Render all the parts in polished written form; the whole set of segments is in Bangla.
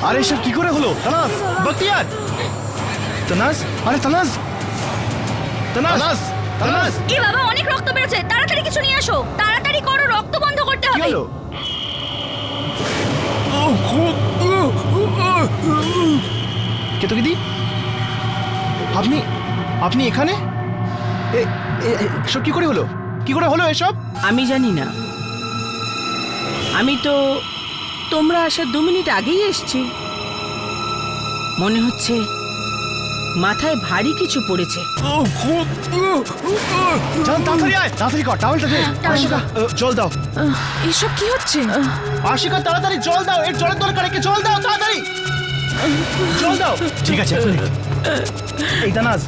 আরে এসব কি করে হলো? তানাজ, বখতিয়ার, তানাজ, আরে তানাজ, তানাজ, তানাজ। এ বাবা, অনেক রক্ত বেরোচ্ছে, তাড়াতাড়ি কিছু নিয়ে আসো, তাড়াতাড়ি করো, রক্ত বন্ধ করতে কি হবে। হলো? কেতকিদি, আপনি আপনি এখানে? এসব কি করে হলো? কি করে হলো এসব? আমি জানি না, আমি তো তোমরা আসার 2 মিনিট আগেই এসছি। মনে হচ্ছে মাথায় ভারী কিছু পড়েছে। জান, তাড়াতাড়ি আয়, তাড়াতাড়ি কর, টাওয়েলটা দে। আশিকা, জল দাও। এসব কি হচ্ছে? আশিকা, তাড়াতাড়ি জল দাও, এর জলের দরকার, একে জল দাও তাড়াতাড়ি, জল দাও। ঠিক আছে, এই তানাজ,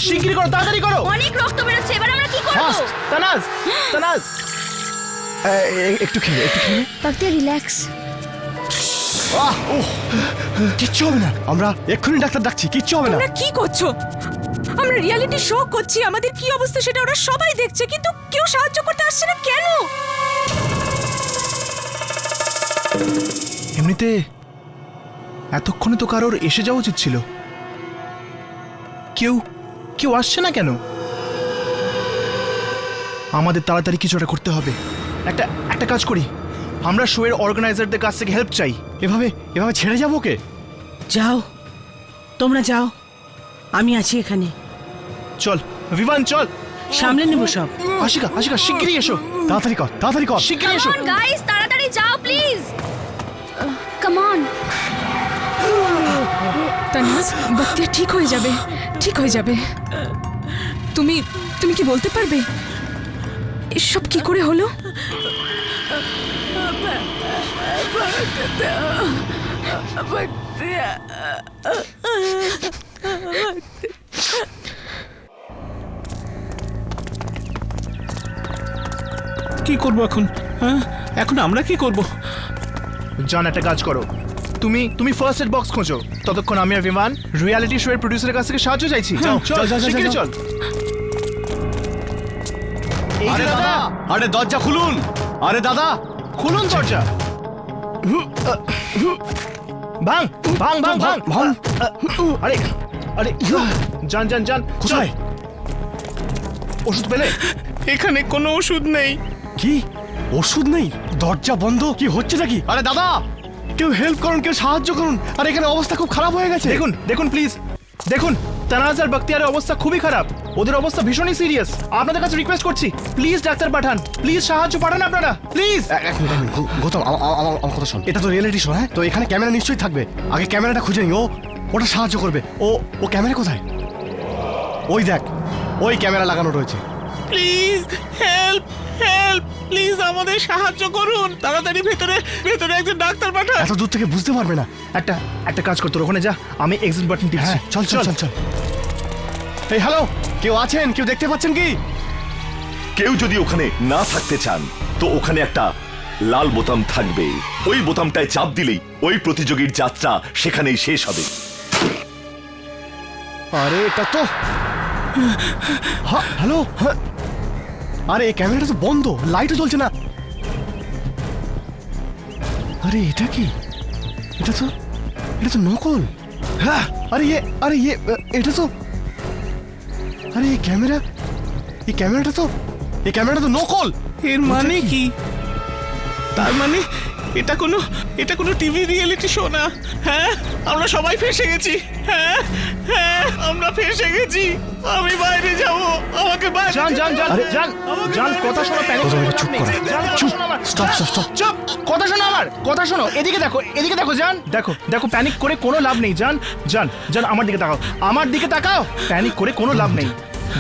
শিগগিরই করো, তাড়াতাড়ি করো। অনেক রক্ত বেরোচ্ছে, এবার আমরা কি করব? ফাস্ট, তানাজ, তানাজ, একটু খেয়ে, একটু খেয়ে। বখতিয়ার, রিল্যাক্স। কিচ্ছু হবে না, আমরা এক্ষুনি ডাক্তার ডাকছি, কিচ্ছু হবে না। তোমরা কি করছো? আমরা রিয়েলিটি শো করছি, আমাদের কি অবস্থা সেটা ওরা সবাই দেখছে, কিন্তু কেউ সাহায্য করতে আসছে না কেন? এমনিতে এতক্ষণে তো কারোর এসে যাওয়া উচিত ছিল, কেউ কেউ আসছে না কেন? আমাদের তাড়াতাড়ি কিছু একটা করতে হবে। একটা কাজ করি, আমরা শোয়ের অর্গানাইজারদের কাছ থেকে হেল্প চাই। এভাবে এভাবে ছেড়ে যাবো ওকে? যাও, তোমরা যাও, আমি আছি এখানে, চল বিমান, চল, সামলে নেব সব। আশিকা, আশিকা, শিগগিরই এসো, তাড়াতাড়ি কর, তাড়াতাড়ি কর, শিগগিরই এসো। কাম অন গাইস, তাড়াতাড়ি যাও please, come on. Tanhas, Bakhtiyar ঠিক হয়ে যাবে, ঠিক হয়ে যাবে। তুমি তুমি কি বলতে পারবে এসব কি করে হলো? কি করব এখন? হ্যাঁ, এখন আমরা কি করব? জান, একটা কাজ করো, তুমি ফার্স্ট এড বক্স খোঁজো, ততক্ষণ আমি আর বিমান রিয়ালিটি শো এর প্রোডিউসারের কাছ থেকে সাহায্য চাইছি। চল চল, শিগগিরই চল। আরে দাদা, আরে দরজা খুলুন, আরে দাদা খুলুন দরজা। ভাঙ ভাঙ ভাঙ ভাঙ ভাঙ। আরে আরে জান জান জান, কোথায় ওষুধ পেলে? এখানে কোনো ওষুধ নেই। কি ওষুধ নেই? দরজা বন্ধ, কি হচ্ছে নাকি? আরে দাদা, কেউ হেল্প করুন, কেউ সাহায্য করুন, আর এখানে অবস্থা খুব খারাপ হয়ে গেছে। দেখুন দেখুন প্লিজ, দেখুন তানাজ আর বখতিয়ারের অবস্থা খুবই খারাপ, ওদের অবস্থা ভীষণই সিরিয়াস। আপনাদের কাছে রিকোয়েস্ট করছি, প্লিজ ডাক্তার পাঠান, প্লিজ সাহায্য পাঠান আপনারা, প্লিজ। গৌতম, আমার কথা শোন, এটা তো রিয়েলিটি শো, হ্যাঁ? তো এখানে ক্যামেরা নিশ্চয়ই থাকবে, আগে ক্যামেরাটা খুঁজে নি, ওটা সাহায্য করবে। ও ক্যামেরা কোথায়? ওই দেখ, ওই ক্যামেরা লাগানো রয়েছে। প্লিজ হেল্প, হেল্প, প্লিজ আমাদের সাহায্য করুন, তাড়াতাড়ি ভেতরে ভেতরে একজন ডাক্তার পাঠান। এত দূর থেকে বুঝতে পারবে না। একটা কাজ করতো, ওখানে যা, আমি এক্সিট বাটন টিপছি। হ্যাঁ, চল চল চল চল। এই হ্যালো, কেউ আছেন? কেউ দেখতে পাচ্ছেন কি? কেউ যদি ওখানে না থাকতে চান তো ওখানে একটা লাল বোতাম থাকবে, ওই বোতামটায় চাপ দিলেই ওই প্রতিযোগীর যাত্রা সেখানেই শেষ হবে। আরে এটা তো হ্যালো, আরে এই ক্যামেরাটা তো বন্ধ, লাইটও জ্বলছে না। আরে এটা কি? এটা তো নকল। হ্যাঁ, আরে এটা তো, আরে এই ক্যামেরাটা তো নকল। এর মানে কি? তার মানে এটা কোনো টিভি রিয়েলিটি শো না। হ্যাঁ, আমরা সবাই ফেঁসে গেছি। হ্যাঁ হ্যাঁ, আমরা ফেঁসে গেছি। আমি বাইরে যাব, আমাকে বাইরে জান জান জান জান জান, কথা শোনো, প্যানিক করো না, চুপ করো, চুপ, স্টপ স্টপ স্টপ। চুপ, কথা শোনো আমার, কথা শোনো, এদিকে দেখো, এদিকে দেখো জান, দেখো দেখো, প্যানিক করে কোনো লাভ নেই জান, জান জান আমার দিকে তাকাও, আমার দিকে তাকাও, প্যানিক করে কোনো লাভ নেই।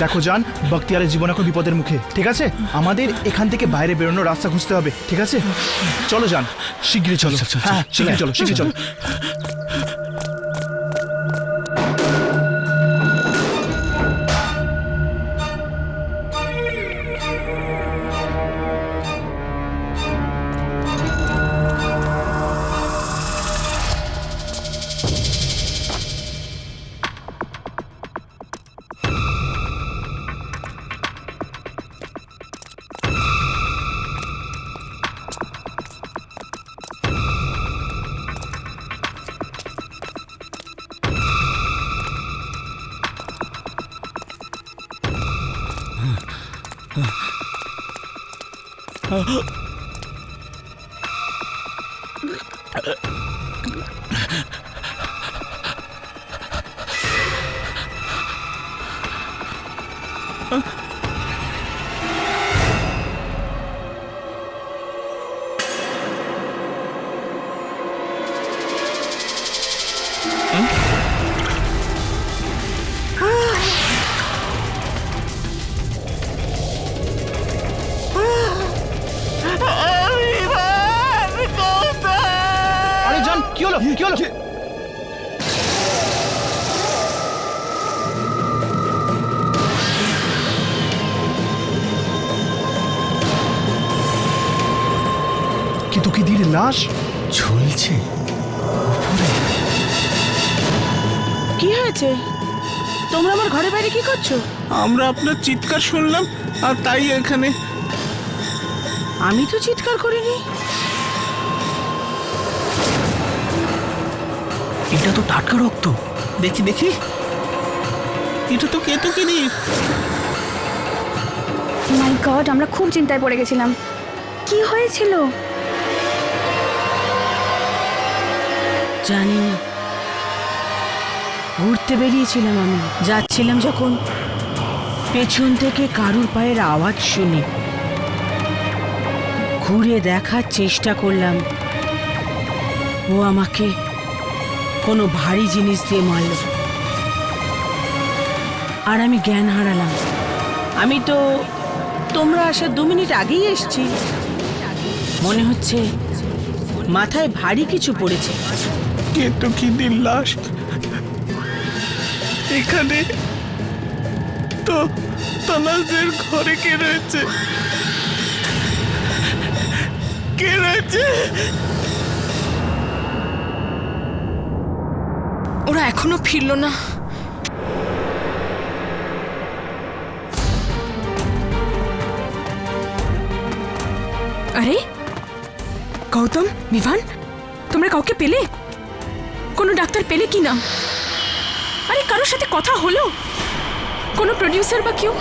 দেখো জান, বখতিয়ারের জীবন এখন বিপদের মুখে, ঠিক আছে? আমাদের এখান থেকে বাইরে বেরোনোর রাস্তা খুঁজতে হবে, ঠিক আছে? চলো জান, শিগগিরই চলো, হ্যাঁ শিগগিরই চলো, শিগগিরই চলো। আরে জান, কি হলো কি হলো? কিন্তু কি দিদি লাশ ঝুলছে। কি হয়েছে? তোমরা আমার ঘরে বাইরে কি করছো? আমরা আপনার চিৎকার শুনলাম আর তাই এখানে। আমি তো চিৎকার করিনি। এটা তো টাটকা রক্ত। দেখি দেখি, এটা তো কেতকিনি। মাই গড, আমরা খুব চিন্তায় পড়ে গেছিলাম। কি হয়েছিল? জানি না, ঘুরতে বেরিয়েছিলাম আমি। যাচ্ছিলাম যখন পেছন থেকে কারুর পায়ের আওয়াজ শুনি, ঘুরে দেখার চেষ্টা করলাম। ও আমাকে কোনো ভারী জিনিস দিয়ে মারল আর আমি জ্ঞান হারালাম। আমি তো তোমরা আসার 2 মিনিট আগেই এসেছি। মনে হচ্ছে মাথায় ভারী কিছু পড়েছে। কেতকিনির লাশ এখানে। তো তানাজের ঘরে কে রয়েছে? কে রয়েছে? ওরা এখনো ফিরলো না। আরে গৌতম, বিভান, তোমরা কাউকে পেলে? কোনো ডাক্তার পেলে কি না? আরে কারোর সাথে কথা হলো? কোনো প্রডিউসার বা কেউ?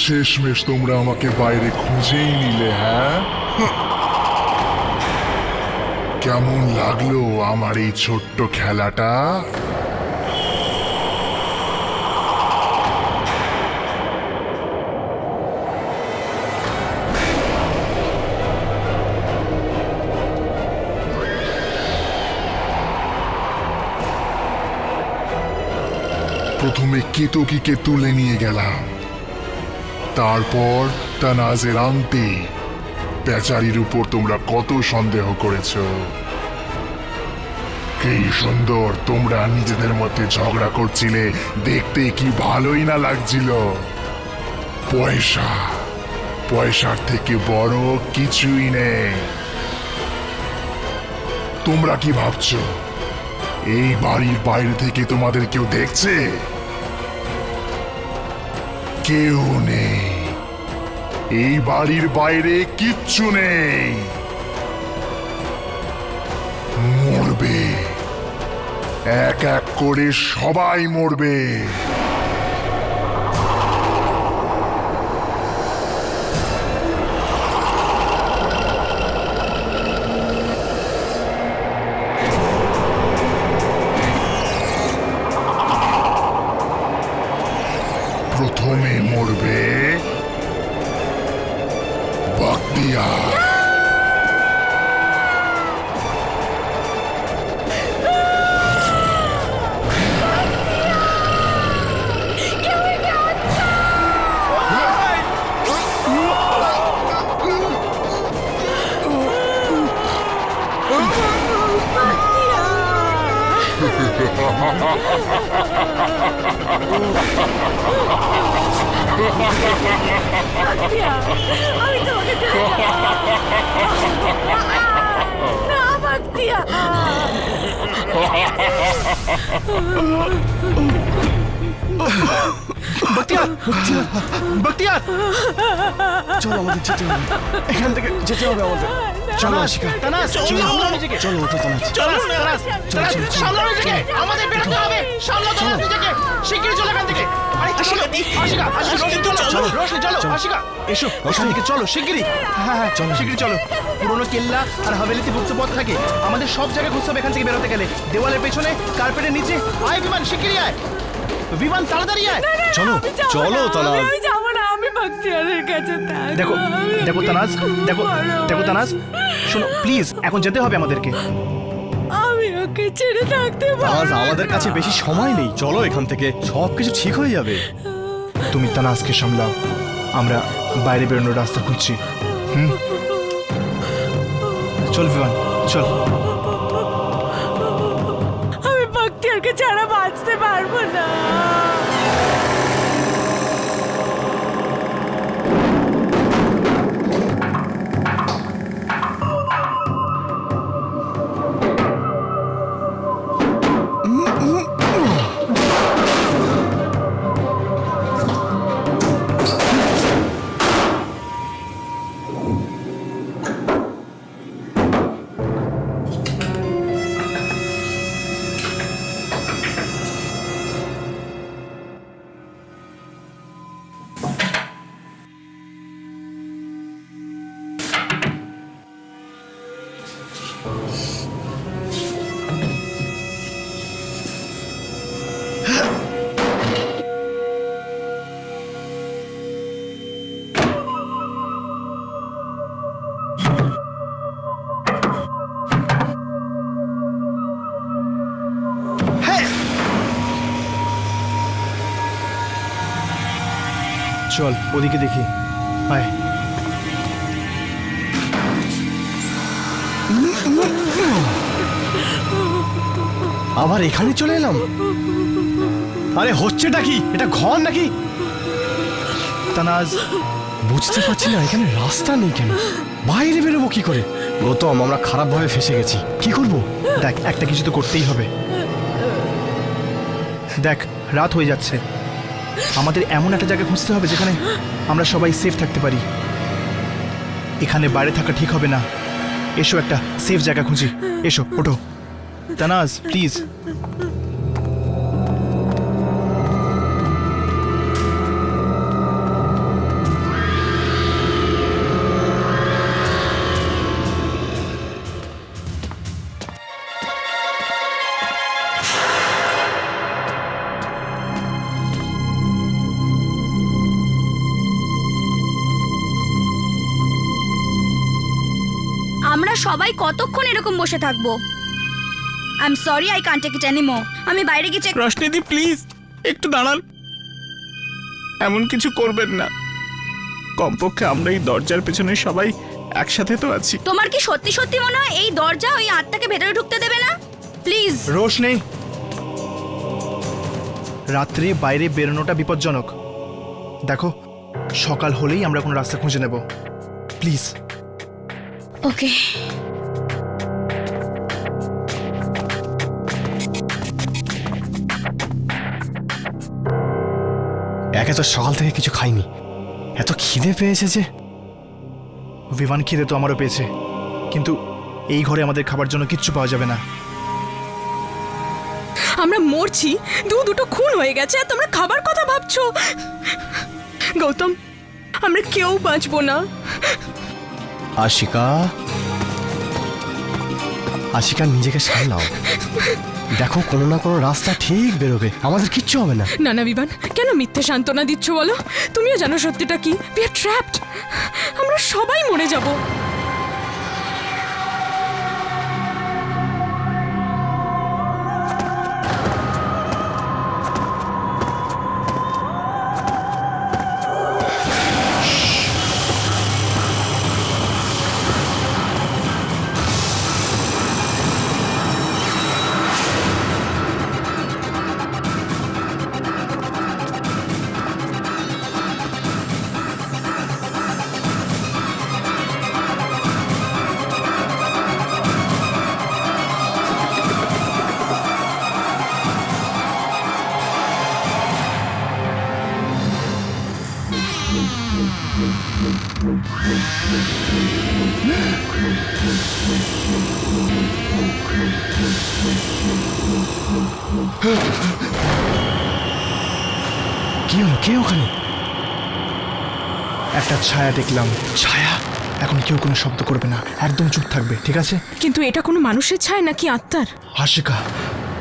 শেষমেশ তোমরা আমাকে বাইরে খুঁজেই নিলে, হ্যাঁ? কেমন লাগলো আমার এই ছোট্ট খেলাটা? প্রথমে কেতকীকে তুলে নিয়ে গেলাম, তারপর তানাজের আংটি। বেচারির উপর তোমরা কত সন্দেহ করেছো। কি সুন্দর তোমরা নিজেদের মধ্যে ঝগড়া করছিলে, দেখতে কি ভালোই না লাগছিল। পয়সা, পয়সার থেকে বড় কিছুই নেই। তোমরা কি ভাবছো এই বাড়ির বাইরে থেকে তোমাদের কেউ দেখছে? কেউ নেই। এই বাড়ির বাইরে কিচ্ছু নেই। মরবে, এক এক করে সবাই মরবে। প্রথমে মরবে বখতিয়ার। আমি তোমাকে না, বাগদিয়া। বখতিয়ার বখতিয়ার চলো আমাদের যেতে হবে, এখান থেকে যেতে হবে আমাদের। চলো আশিকা, তানাজ সামলাও নিজেকে, চলো ওঠো তানাজ। তানাজ তানাজ সামলাও নিজেকে, আমাদের বেরোতে হবে, সামলাও তানাজ নিজেকে, শিগগিরই চলো এখান থেকে। আরে চলো আশিকা, রোশনি চলো, রোশনি চলো, আশিকা এসো এখান থেকে, চলো শিগগিরই। হ্যাঁ হ্যাঁ চলো শিগগিরই চলো। পুরোনো কেল্লা আর হাভেলিতে গুপ্ত পথ থাকে, আমাদের সব জায়গায় খুঁজতে হবে এখান থেকে বেরোতে গেলে। দেওয়ালের পেছনে, কার্পেটের নিচে। আয় বিমান, শিগগিরই আয় বিমান, তাড়াতাড়ি আয়। চলো চলো তানাজ। আমি যাবো না, আমি বাখতিয়ারের কাছে থাকবো। দেখো দেখো তানাজ, দেখো দেখো তানাজ, শোনো প্লিজ, এখন যেতে হবে আমাদেরকে। আমি ওকে ছেড়ে থাকতে তানাজ, আমাদের কাছে বেশি সময় নেই, চলো এখান থেকে, সবকিছু ঠিক হয়ে যাবে। তুমি তানাজকে সামলাও, আমরা বাইরে বেরোনোর রাস্তা খুঁজছি। চল বিমান চল। আমি বাখতিয়ারকে ছাড়া বাঁচতে পারবো না। চল ওদিকে দেখি, আয়। আবার এখানে চলে এলাম, আরে হচ্ছেটা কি, এটা ঘর নাকি? তানাজ বুঝতে পারছি না এখানে রাস্তা নেই কেন, বাইরে বেরোবো কি করে? গৌতম, আমরা খারাপ ভাবে ফেসে গেছি, কি করব? দেখ, একটা কিছু তো করতেই হবে। দেখ রাত হয়ে যাচ্ছে, আমাদের এমন একটা জায়গা খুঁজতে হবে যেখানে আমরা সবাই সেফ থাকতে পারি। এখানে বাইরে থাকা ঠিক হবে না, এসো একটা সেফ জায়গা খুঁজি, এসো ওঠো। তানাজ প্লিজ। আমরা সবাই কতক্ষণ এরকম বসে থাকবো? I am sorry, I can't take it anymore. আমি বাইরে গিয়ে চেক। রোশনিদি প্লিজ একটু দাঁড়ান, এমন কিছু করবেন না। কমপক্ষে আমরা এই দরজার পেছনে সবাই একসাথে তো আছি। তোমার কি সত্যি সত্যি মনে হয় এই দরজা ওই আত্মাকে ভেতরে ঢুকতে দেবে না? প্লিজ। রোশনি, রাত্রে বাইরে বেরোনোটা বিপজ্জনক। দেখো সকাল হলেই আমরা কোনো রাস্তা খুঁজে নেব, প্লিজ। ওকে। একে তো সকাল থেকে কিছু খাইনি, এত খিদে পেয়েছে যে। বিমান খিদে তো আমারও পেয়েছে, কিন্তু এই ঘরে আমাদের খাবার জন্য কিচ্ছু পাওয়া যাবে না। আমরা মরছি, দুটো খুন হয়ে গেছে আর তোমরা খাবার কথা ভাবছো। গৌতম, আমরা কেউ বাঁচবো না। আশিকা, আশিকা নিজেকে সামলাও, দেখো কোনো না কোনো রাস্তা ঠিক বেরোবে, আমাদের কিচ্ছু হবে না। না না বিমান, কেন মিথ্যে সান্ত্বনা দিচ্ছ বলো? তুমিও জানো সত্যিটা কি, উই আর ট্র্যাপড, আমরা সবাই মরে যাব। কি হলো? কে ওখানে? একটা ছায়া দেখলাম। ছায়া? এখন কেউ কোনো শব্দ করবে না, একদম চুপ থাকবে, ঠিক আছে? কিন্তু এটা কোনো মানুষের ছায়া নাকি আত্মার? আশিকা,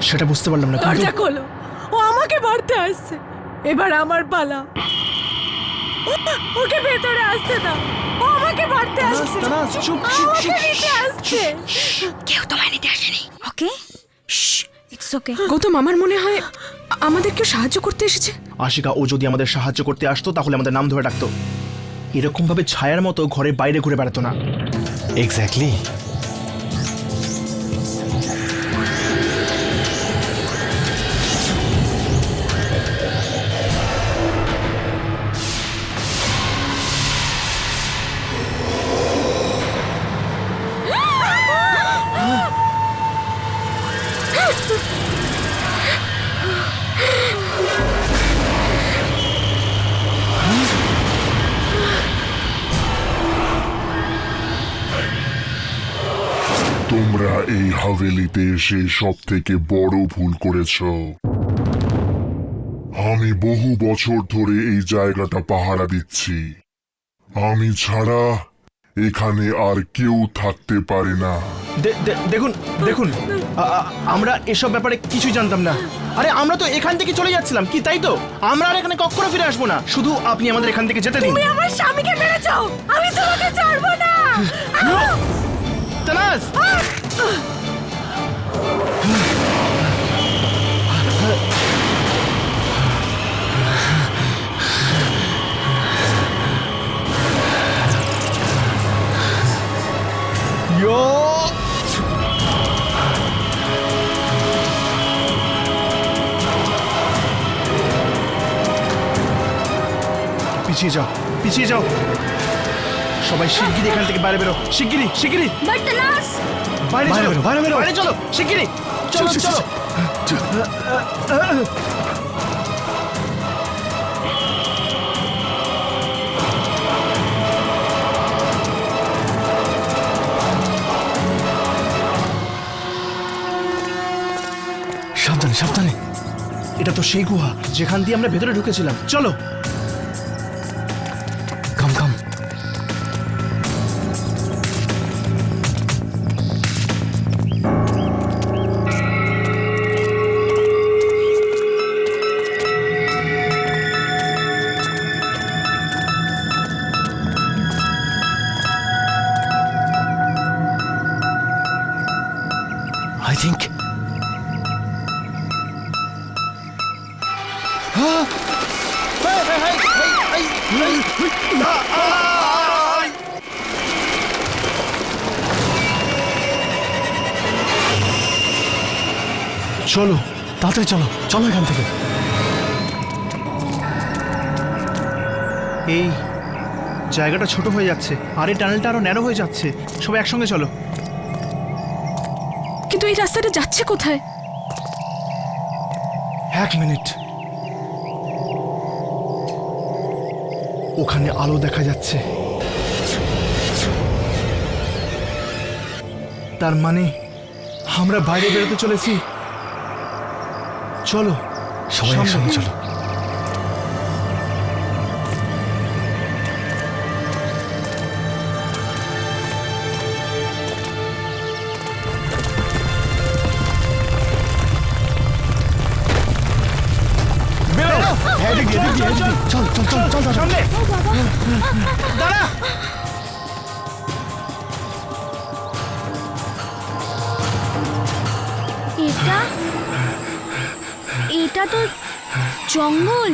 সেটা বুঝতে পারলাম না, কিন্তু দরজা খোলো, ও আমাকে মারতে আসছে। এবার আমার পালা। ওকে ভেতরে আসতে দাও, ও আমাকে মারতে আসছে। তানাজ, চুপ, চুপ, আমাকে চুপ, নিতে আসছে। কেউ তোমায় নিতে আসেনি, ওকে? It's okay. গৌতম, আমার মনে হয় আমাদের কেউ সাহায্য করতে এসেছে। আশিকা, ও যদি আমাদের সাহায্য করতে আসতো তাহলে আমাদের নাম ধরে ডাকতো, এরকম ভাবে ছায়ার মতো ঘরের বাইরে ঘুরে বেড়াতো না। এক্স্যাক্টলি। তোমরা এই হাভেলিতে এসে সব থেকে বড় ভুল করেছ। আমি বহু বছর ধরে এই জায়গাটা পাহারা দিচ্ছি। আমি ছাড়া এখানে আর কেউ থাকতে পারে না। দেখুন দেখুন, আমরা এসব ব্যাপারে কিছুই জানতাম না। আরে আমরা তো এখান থেকে চলে যাচ্ছিলাম, কি তাই তো? আমরা আর এখানে কখনো ফিরে আসবো না, শুধু আপনি আমাদের এখান থেকে যেতে দিন। তুমি আমার স্বামীকে মেরেছো, আমি তোমাকে ছাড়বো না। তানাজ, পিছিয়ে যাও, পিছিয়ে যাও, সবাই শিগগিরই এখান থেকে বাইরে বেরো, শিগগিরই, শিগগিরই বাট তানাজ, বাইরে বাইরে চলো, বেরো, বাইরে বেরো। বাইরে চলো, শিগগিরই চলো, চলো। সাবধানে, সাবধানে। এটা তো সেই গুহা যেখান দিয়ে আমরা ভেতরে ঢুকেছিলাম, চলো। কাম কাম। I think. চলো, তাড়াতাড়ি চলো, চলো এখান থেকে। এই জায়গাটা ছোট হয়ে যাচ্ছে আর এই টানেলটা আরো ন্যারো হয়ে যাচ্ছে, সবাই একসঙ্গে চলো। কিন্তু এই রাস্তাটা যাচ্ছে কোথায়? 1 মিনিট, ওখানে আলো দেখা যাচ্ছে, তার মানে আমরা বাইরে বেরোতে চলেছি। চলো, সবাই সামনে। একসঙ্গে চলো। বেরো, এদিক দিয়ে, এদিক দিয়ে, এদিক দিয়ে। চল চল চল চল চল। সামনে, দাঁড়া। এটা এটা তো জঙ্গল।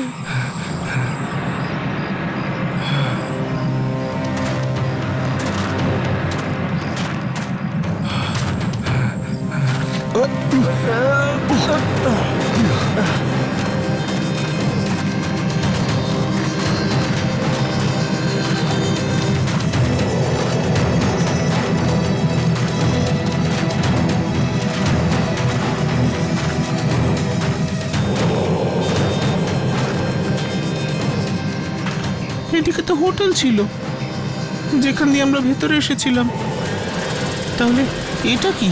এদিকে তো হোটেল ছিল যেখান দিয়ে আমরা ভেতরে এসেছিলাম, তাহলে এটা কি?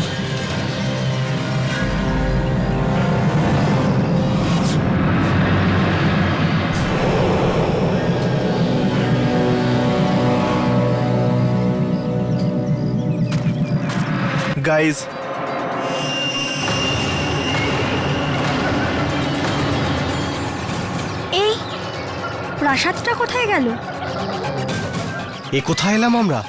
গাইজ, এই প্রাসাদটা কোথায় গেল? এ কোথায় এলাম আমরা?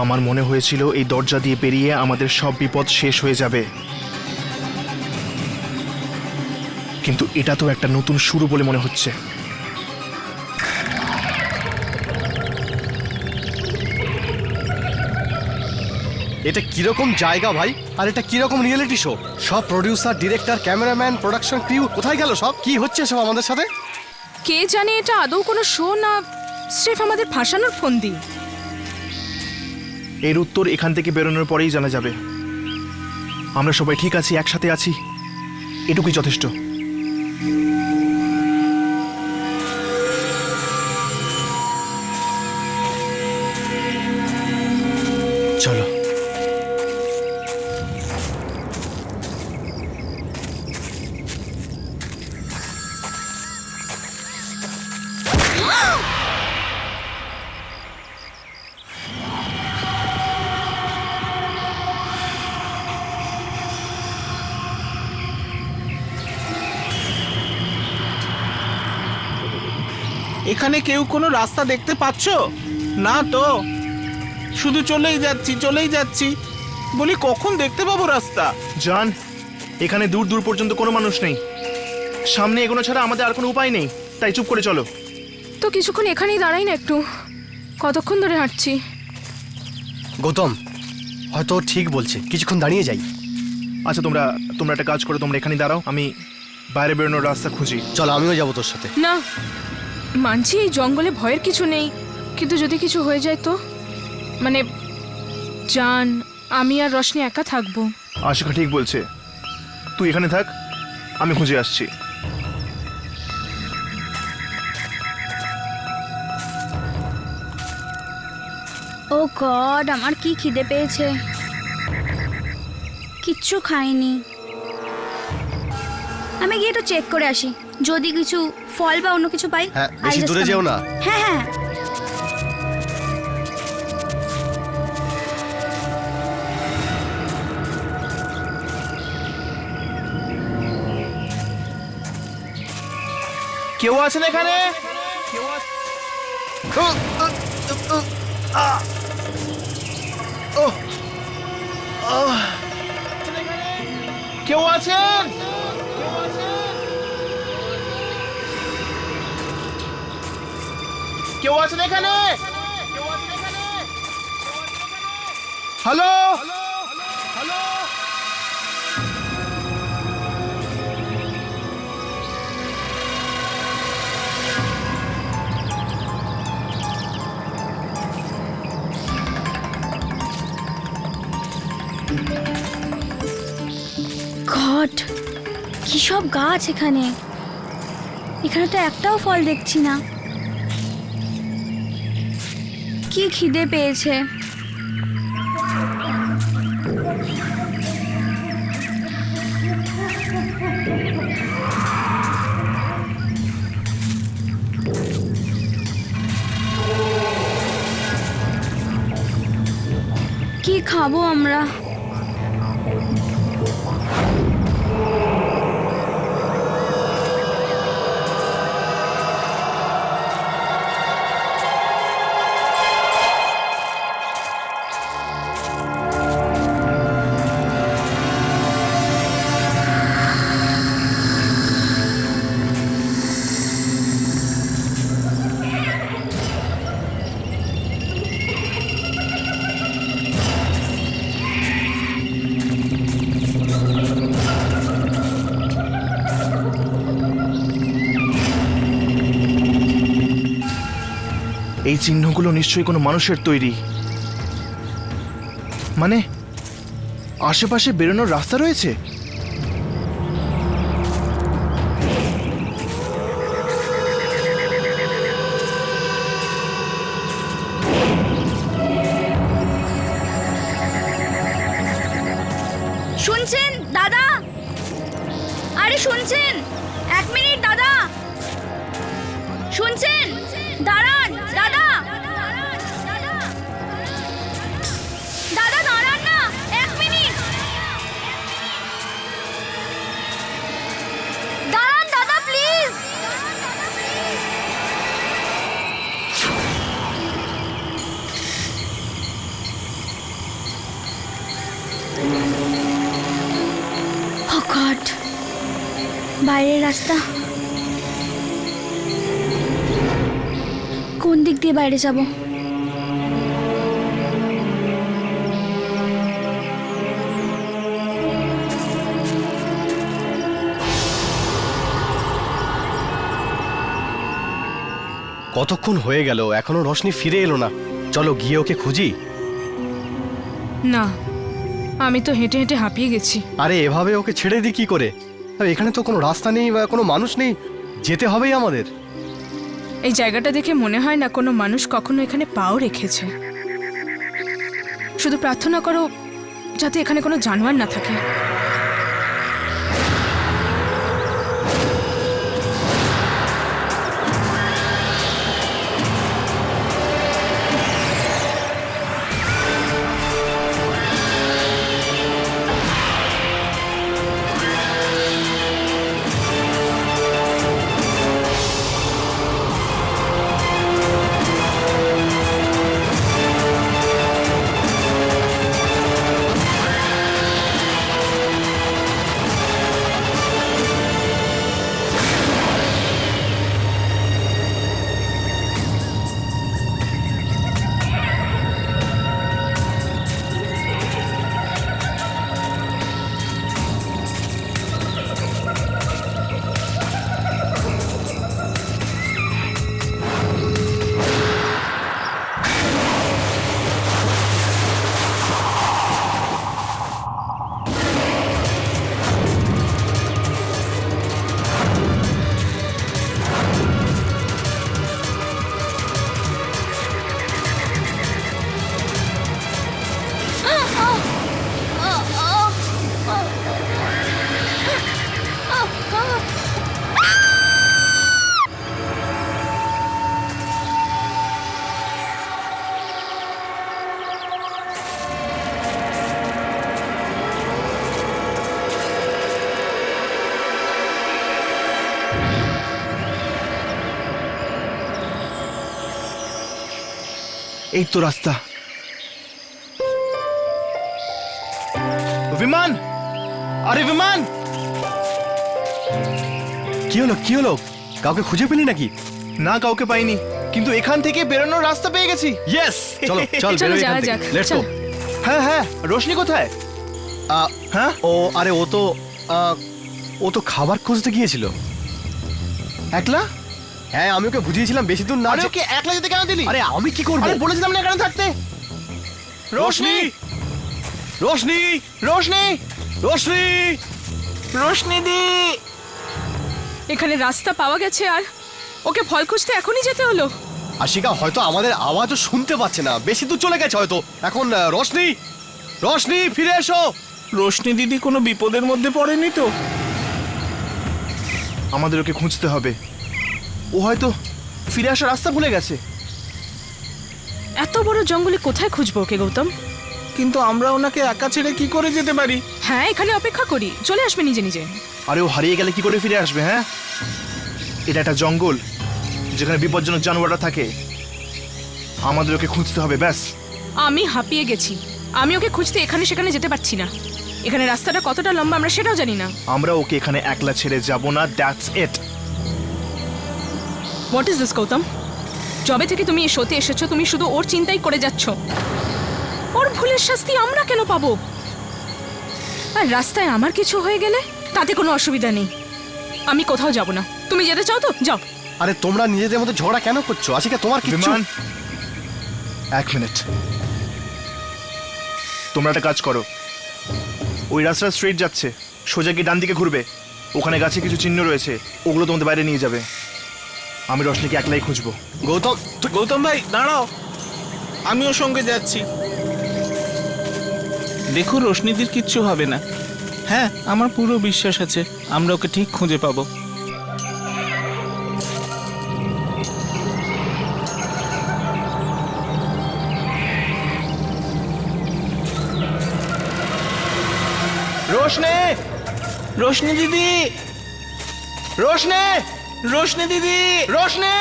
আমার মনে হয়েছিল এই দরজা দিয়ে পেরিয়ে আমাদের সব বিপদ শেষ হয়ে যাবে, কিন্তু এটা তো একটা নতুন শুরু বলে মনে হচ্ছে। এটা কিরকম জায়গা ভাই? আর এটা কিরকম রিয়েলিটি শো? সব producer, director, cameraman, production crew কোথায় গেল সব? কি হচ্ছে সব আমাদের সাথে? কে জানে এটা আদৌ কোনো শো না স্রেফ আমাদের ফাঁসানোর ফন্দি। এর উত্তর এখান থেকে বেরোনোর পরেই জানা যাবে। আমরা সবাই ঠিক আছি, একসাথে আছি, এটুকুই যথেষ্ট। চলো। এখানে কেউ কোনো রাস্তা দেখতে পাচ্ছো না তো? শুধু চলেই যাচ্ছি। বলি কখন দেখতে পাবো রাস্তা? জান, এখানে দূর দূর পর্যন্ত কোনো মানুষ নেই। সামনে এগোনো ছাড়া আমাদের আর কোনো উপায় নেই, তাই চুপ করে চলো। তো কিছুক্ষণ এখানেই দাঁড়াই না একটু, কতক্ষণ ধরে হাঁটছি। গৌতম হয়তো ঠিক বলছে, কিছুক্ষণ দাঁড়িয়ে যাই। আচ্ছা, তোমরা একটা কাজ করো, তোমরা এখানেই দাঁড়াও, আমি বাইরে বেরোনোর রাস্তা খুঁজি। চলো, আমিও যাবো তোর সাথে। না, মানছি এই জঙ্গলে ভয়ের কিছু নেই, কিন্তু যদি কিছু হয়ে যায় তো? মানে জান, আমি আর রশনি একা থাকবো। আশিকা ঠিক বলছে, তুই এখানে থাক, আমি খুঁজে আসছি। ও গড, আমার কি খিদে পেয়েছে, কিচ্ছু খাইনি। আমি গিয়ে একটু চেক করে আসি, যদি কিছু ফল বা অন্য কিছু পাই। হ্যাঁ, বেশি I'll just দূরে come যেও back. না। হ্যাঁ হ্যাঁ। কেউ আছেন এখানে? কেউ আছেন? কেউ আছেন এখানে? হ্যালো? গড, কি সব গাছ এখানে! এখানে তো একটাও ফল দেখছি না। কি খিদে পেয়েছে! কি খাবো আমরা? এই চিহ্নগুলো নিশ্চয়ই কোনো মানুষের তৈরি। মানে আশেপাশে বেরোনোর রাস্তা রয়েছে? শুনছেন দাদা? আরে শুনছেন? 1 মিনিট দাদা, শুনছেন? দাঁড়ান দাদা। গড, বাইরের রাস্তা। কোন দিক দিয়ে বাইরে যাব? কতক্ষণ হয়ে গেল এখনো রশনি ফিরে এলো না। চলো গিয়ে ওকে খুঁজি। না, আমি তো হেঁটে হেঁটে হাঁপিয়ে গেছি। আরে এভাবে ওকে ছেড়ে দিই কি করে? আর এখানে তো কোনো রাস্তা নেই বা কোনো মানুষ নেই, যেতে হবেই আমাদের। এই জায়গাটা দেখে মনে হয় না কোনো মানুষ কখনো এখানে পাও রেখেছে। শুধু প্রার্থনা করো যাতে এখানে কোনো জানোয়ার না থাকে। এই তো রাস্তা। বিমান, আরে বিমান! কি হলো কি হলো? কাউকে খুঁজে পেলি নাকি? না, কাউকে পাইনি, কিন্তু এখান থেকে বেরোনোর রাস্তা পেয়ে গেছি। ইয়েস, চলো চল চলো বেরোই যাওয়া এখান যাক, থেকে। Let's go. চলো। হ্যাঁ হ্যাঁ, রোশনি কোথায়? হ্যাঁ, আরে ও তো খাবার খুঁজতে গিয়েছিল। একলা? হ্যাঁ, আমি ওকে বুঝিয়েছিলাম বেশি দূর না আরে যে- ওকে একলা যেতে কেন দিলি? আরে আমি কি করব? আরে বলেছিলাম না এখানে থাকতে। রোশনি, রোশনি, রোশনি, রোশনি! রোশনি দি, এখানে রাস্তা পাওয়া গেছে আর ওকে ফল খুঁজতে এখনই যেতে হলো। আশিকা হয়তো আমাদের আওয়াজও শুনতে পাচ্ছে না, বেশি দূর চলে গেছে হয়তো। এখন রোশনি, রোশনি ফিরে এসো। রোশনি দিদি কোনো বিপদের মধ্যে পড়েনি তো? আমাদের ওকে খুঁজতে হবে। ও হয়তো ফিরে আসার রাস্তা ভুলে গেছে। এত বড় জঙ্গলে কোথায় খুঁজবো ওকে গৌতম? কিন্তু আমরা ওনাকে একা ছেড়ে কি করে যেতে পারি? হ্যাঁ, এখানে অপেক্ষা করি, চলে আসবে নিজে নিজে। আরে ও হারিয়ে গেলে কি করে ফিরে আসবে? হ্যাঁ, এটা একটা জঙ্গল যেখানে বিপজ্জনক জানোয়াররা থাকে। আমাদের ওকে খুঁজতে হবে, ব্যাস। আমি হাঁপিয়ে গেছি, আমি ওকে খুঁজতে এখানে সেখানে যেতে পারছি না। এখানে রাস্তাটা কতটা লম্বা আমরা সেটাও জানি না। আমরা ওকে এখানে একলা ছেড়ে যাব না, that's it. What is this Gautam? যবে থেকে তুমি এই শোতে এসেছো তুমি শুধু ওর চিন্তাই করে যাচ্ছ। ওর ভুলের শাস্তি আমরা কেন পাবো? আর রাস্তায় আমার কিছু হয়ে গেলে তাতে কোনো অসুবিধা নেই, আমি কোথাও যাব না। তুমি যেতে চাও তো যাও। আরে তোমরা নিজেদের মধ্যে ঝগড়া কেন করছো? আশিকা তোমার কি? বিমান, এক মিনিট। তোমরা একটা কাজ করো, ওই রাস্তা স্ট্রেট যাচ্ছে, সোজা গিয়ে ডান দিকে ঘুরবে। ওখানে গাছে কিছু চিহ্ন রয়েছে, ওগুলো তোমাদের বাইরে নিয়ে যাবে। আমি রশনিকে একলাই খুঁজবো। গৌতম, গৌতম ভাই দাঁড়াও, আমিও সঙ্গে যাচ্ছি। দেখো রোশনিদির কিচ্ছু হবে না। হ্যাঁ, আমার পুরো বিশ্বাস আছে আমরা ওকে ঠিক খুঁজে পাবো। রোশনি, রোশনি দিদি, রোশনি, রোশনি দিদি, রোশনি,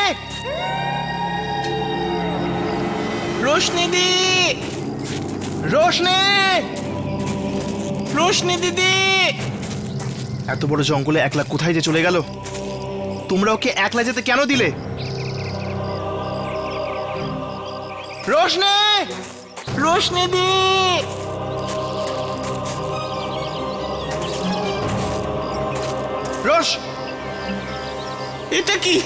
রোশনি দি, রোশনি, রোশনি দিদি, এত বড় জঙ্গলে একলা কোথায় যে চলে গেল? তোমরা ওকে একলা যেতে কেন দিলে? রোশনি, রোশনি দি, রোশ, এটা কি?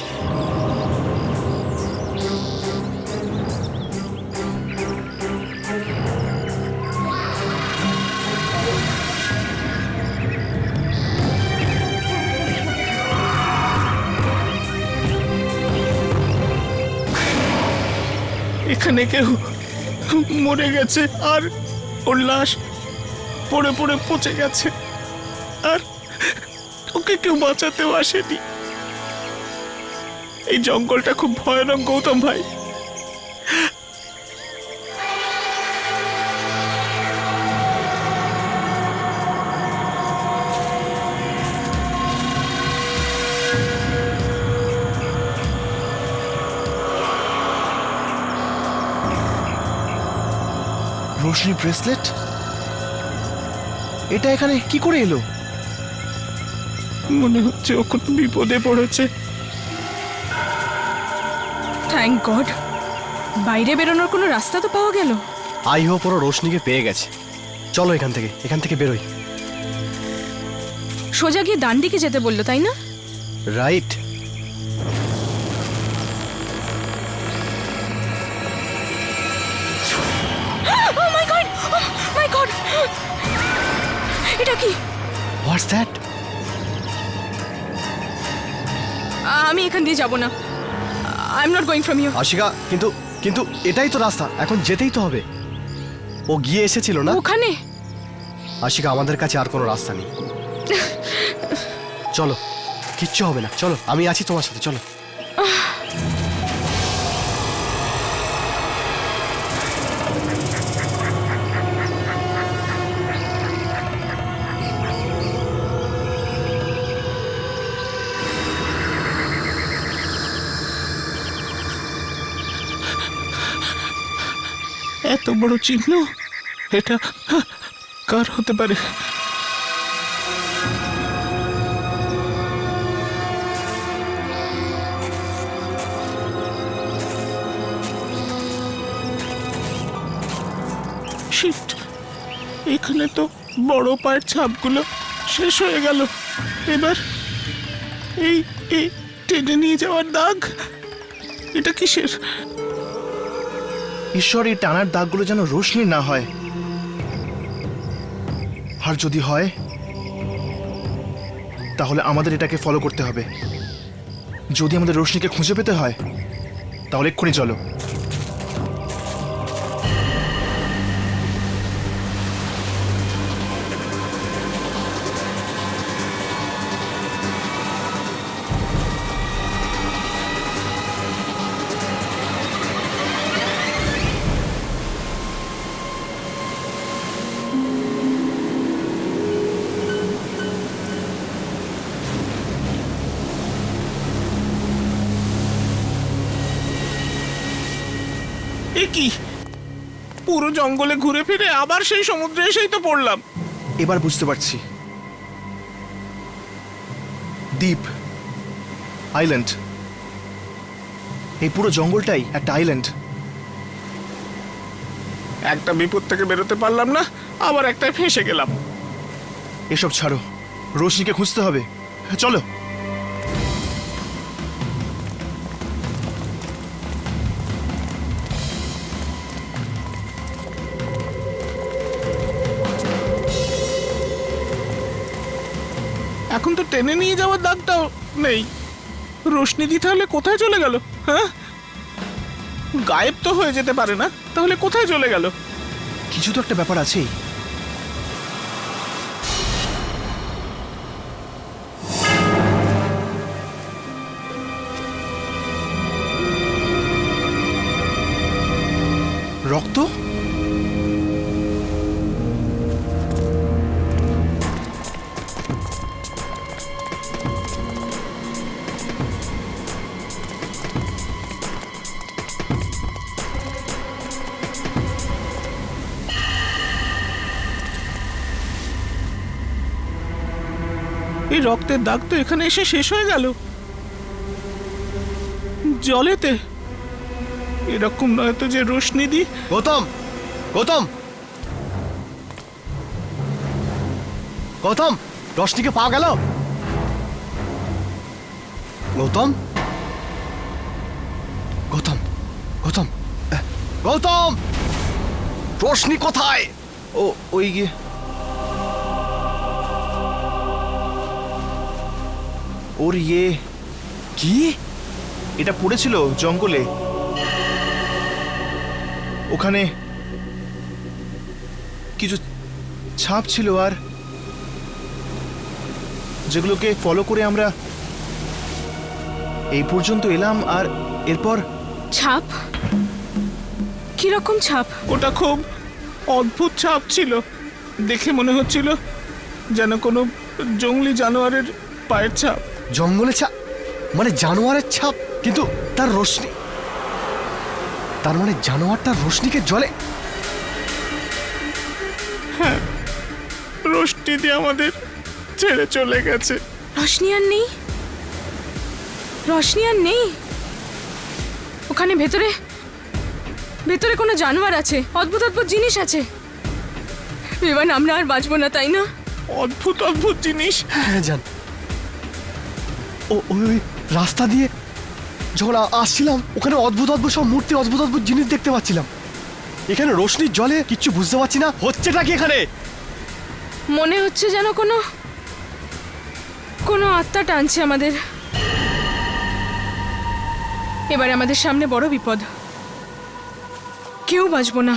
এখানে কেউ মরে গেছে আর ওর লাশ পড়ে পড়ে পচে গেছে, আর ওকে কেউ বাঁচাতেও আসেনি। এই জঙ্গলটা খুব ভয়ানক গৌতম ভাই। রোশনি ব্রেসলেট, এটা এখানে কি করে এলো? মনে হচ্ছে ও কোনো বিপদে পড়েছে। থ্যাংক গড, বাইরে বেরোনোর কোনো রাস্তা তো পাওয়া গেল। আই হোপ ওরা রোশনিকে পেয়ে গেছে। চলো এখান থেকে বেরোই। সোজা গিয়ে ডান দিকে যেতে বললো, তাই না? Right. Oh my God! Oh my God! এটা কি? What's that? আমি এখান দিয়ে যাব না। I am not going from here. Ashika, কিন্তু এটাই তো রাস্তা, এখন যেতেই তো হবে। ও গিয়ে এসেছিল না? ওখানে আশিকা, আমাদের কাছে আর কোনো রাস্তা নেই। চলো, কিচ্ছু হবে না, চলো, আমি আছি তোমার সাথে, চলো। এত বড় চিহ্ন, এটা কার হতে পারে? শিট, এখানে তো বড় পায়ের ছাপগুলো শেষ হয়ে গেল। এবার এই এই টেনে নিয়ে যাওয়ার দাগ, এটা কিসের? ঈশ্বর, এই টানার দাগগুলো যেন রোশনি না হয়। আর যদি হয় তাহলে আমাদের এটাকে ফলো করতে হবে। যদি আমাদের রোশনিকে খুঁজে পেতে হয় তাহলে এক্ষুনি চলো। এ কি, পুরো জঙ্গলে ঘুরে ফিরে আবার সেই সমুদ্রে এসেই তো পড়লাম। এবার বুঝতে পারছি, দ্বীপ, আইল্যান্ড, এই পুরো জঙ্গলটাই একটা আইল্যান্ড। একটা বিপদ থেকে বেরোতে পারলাম না, আবার একটাই ফেঁসে গেলাম। এসব ছাড়ো, রোশনিকে খুঁজতে হবে, চলো। এখন তো টেনে নিয়ে যাওয়ার দাগটাও নেই। রোশনিদি তাহলে কোথায় চলে গেল? হ্যাঁ, গায়েব তো হয়ে যেতে পারে না, তাহলে কোথায় চলে গেল? কিছু তো একটা ব্যাপার আছেই। রক্ত? এই রক্তের দাগ তো এখানে এসে শেষ হয়ে গেল জলেতে। এরকম নয়তো যে রোশনি দি। গৌতম গৌতম গৌতম, রশনিকে পাওয়া গেল? গৌতম গৌতম গৌতম গৌতম, রশনি কোথায়? ও ওই গিয়ে ওর কি? এটা পড়েছিল জঙ্গলে, ওখানে কিছু ছাপ ছিল আর যেগুলোকে ফলো করে আমরা এই পর্যন্ত এলাম। আর এরপর ছাপ? কিরকম ছাপ? ওটা খুব অদ্ভুত ছাপ ছিল, দেখে মনে হচ্ছিল যেন কোনো জঙ্গলি জানোয়ারের পায়ের ছাপ। জঙ্গলে ছাপ মানে জানোয়ারের ছাপ, কিন্তু তার রশ্মি, তার মানে জানোয়ারটার রশ্মিকে জলে। রোশনি দিয়ে আমাদের ছেড়ে চলে গেছে। রশনি আর নেই? রশনি আর নেই? ওখানে ভেতরে ভেতরে কোনো জানোয়ার আছে, অদ্ভুত অদ্ভুত জিনিস আছে। বিমান, আমরা আর বাঁচবো না, তাই না? অদ্ভুত অদ্ভুত জিনিস। হ্যাঁ জান, ওই রাস্তা দিয়ে যখন আসছিলাম ওখানে অদ্ভুত অদ্ভুত সব মূর্তি, অদ্ভুত অদ্ভুত জিনিস দেখতে পাচ্ছিলাম। এখানে রোশনির জলে কিচ্ছু বুঝতে পারছি না, হচ্ছেটা কি এখানে? মনে হচ্ছে যেন কোনো কোনো আত্মা টানছে আমাদের। এবারে আমাদের সামনে বড় বিপদ, কেউ বাঁচবো না।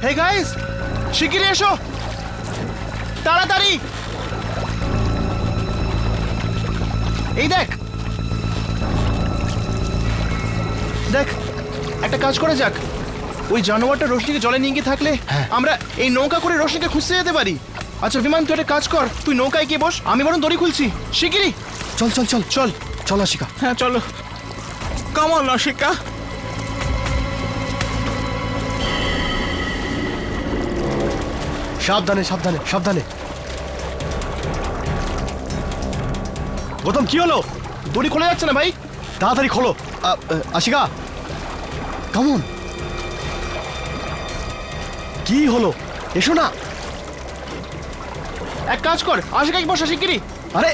হে গাইস, শিগগিরই এসো, তাড়াতাড়ি। এই দেখ দেখ, একটা কাজ করা যাক, ওই জানোয়ারটা রোশনিকে জলে নিয়ে গিয়ে থাকলে আমরা এই নৌকা করে রোশনিকে খুঁজতে যেতে পারি। আচ্ছা বিমান, তুই একটা কাজ কর, তুই নৌকায় গিয়ে বস, আমি বরং দড়ি খুলছি। শিগগিরই চল চল চল চল। চল আশিকা। হ্যাঁ চলো, কামন আশিকা। সাবধানে সাবধানে সাবধানে। গৌতম, কি হলো? দড়ি খোলা যাচ্ছে না ভাই। তাড়াতাড়ি খোলো। আশিকা, কেমন? কি হলো? এসো না। এক কাজ কর, আশিকা কি বসা শিগগিরই। আরে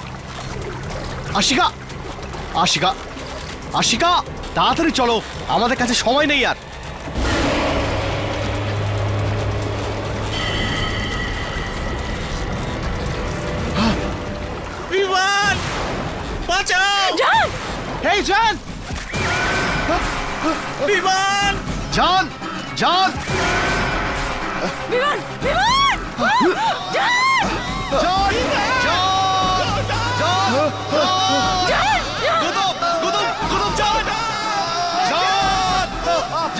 আশিকা, আশিকা, আশিকা, তাড়াতাড়ি চলো, আমাদের কাছে সময় নেই আর। বিমান, বাঁচাও! হেই জান, বিমান! জান, জান, বিমান, বিমান! জান, জান, জান, গৌতম, গৌতম, গৌতম, জান, জান,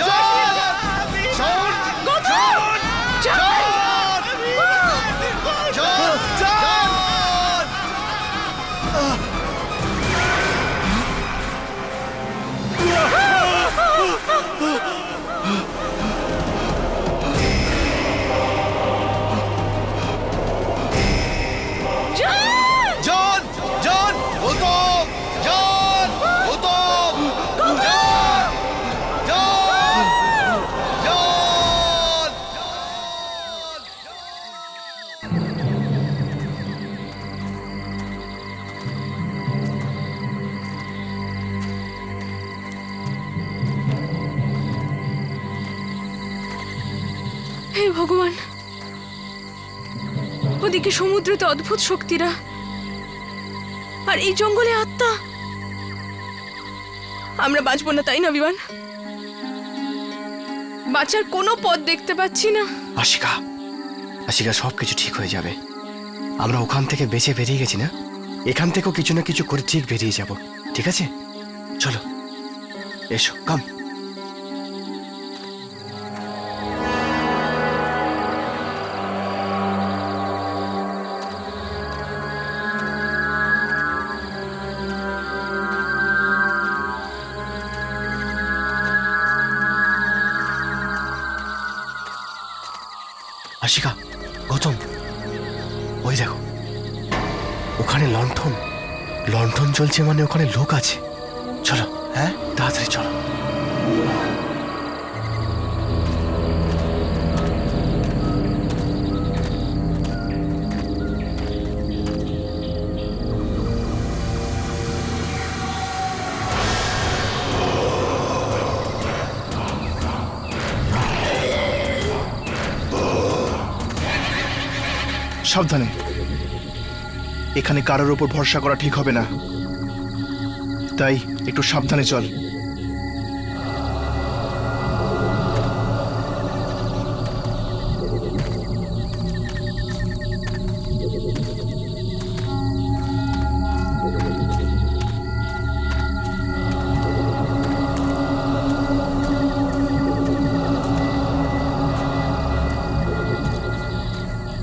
জান, জান, গৌতম! জান, জান, গৌতম, জান, গৌতম, জান, জান, জান। হে ভগবান, ওদিকে সমুদ্রেতে অদ্ভুত শক্তিরা, আর এই জঙ্গলে আত্মা। আমরা বাঁচবো না, তাই না বিমান? বাঁচার কোনো পথ দেখতে পাচ্ছি না। আশিকা, আশিকা, সব কিছু ঠিক হয়ে যাবে। আমরা ওখান থেকে বেঁচে বেরিয়ে গেছি না, এখান থেকেও কিছু না কিছু করে ঠিক বেরিয়ে যাব, ঠিক আছে? চলো, এসো, কাম। শিখা, গৌতম, ওই দেখো, ওখানে লণ্ঠন লণ্ঠন জ্বলছে, মানে ওখানে লোক আছে। চলো, হ্যাঁ, তাড়াতাড়ি চলো। সাবধানে, এখানে কারোর ওপর ভরসা করা ঠিক হবে না, তাই একটু সাবধানে চল।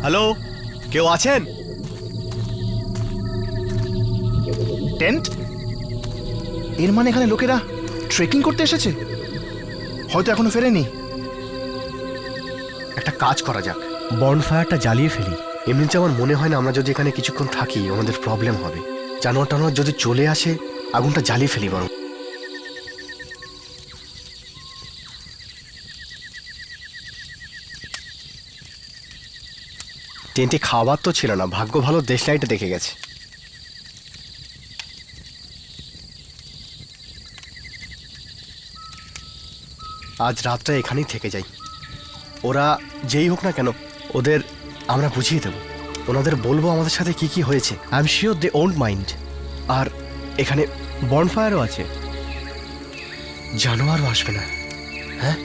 হ্যালো, কেউ আছেন? টেন্ট? এর মানে এখানে লোকেরা ট্রেকিং করতে এসেছে, হয়তো এখনো ফেরেনি। একটা কাজ করা যাক, বনফায়ারটা জ্বালিয়ে ফেলি। এমনিতে আমার মনে হয় না আমরা যদি এখানে কিছুক্ষণ থাকি আমাদের প্রবলেম হবে। জানোয়ার টানোয়ার যদি চলে আসে, আগুনটা জ্বালিয়ে ফেলি বরং। টেন্টে খাবার তো ছিল না, ভাগ্য ভালো দেশ লাইটে দেখে গেছে। আজ রাতটা এখানেই থেকে যাই। ওরা যেই হোক না কেন, ওদের আমরা বুঝিয়ে দেব, ওনাদের বলবো আমাদের সাথে কি কি হয়েছে। I am sure they won't mind. আর এখানে বনফায়ারও আছে, জানোয়ারও আসবে না। হ্যাঁ,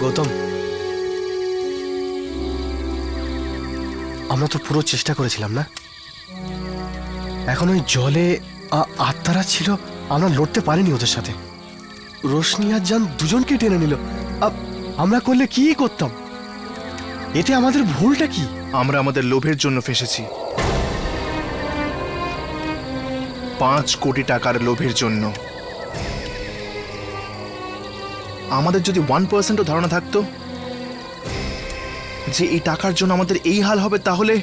গৌতম, আমরা তো পুরো চেষ্টা করেছিলাম না? এখন ওই জলে আত্মারা ছিল, আমরা লড়তে পারিনি ওদের সাথে। রোশনি আর জান দুজনকে টেনে নিল। আমরা করলে কি করতাম? এতে আমাদের ভুলটা কি? আমরা আমাদের লোভের জন্য ফেসেছি, 5 কোটি টাকার লোভের জন্য। আমাদের যদি 1%ও ধারণা থাকতো যে এই টাকার জন্য আমাদের এই হাল হবে, তাহলে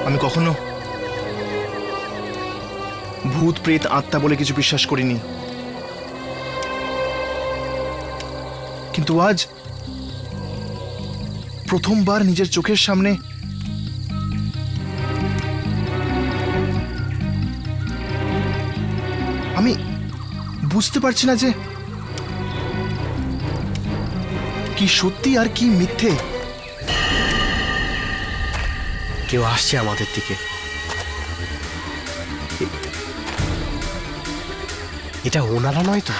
আমি কখনো ভূত প্রেত আত্মা বলে কিছু বিশ্বাস করিনি। কিন্তু আজ প্রথমবার নিজের চোখের সামনে আমি বুঝতে পারছি না যে কি সত্যি আর কি মিথ্যে। কেউ আসছে আমাদের দিকে। এটা ওনারা নয় তো?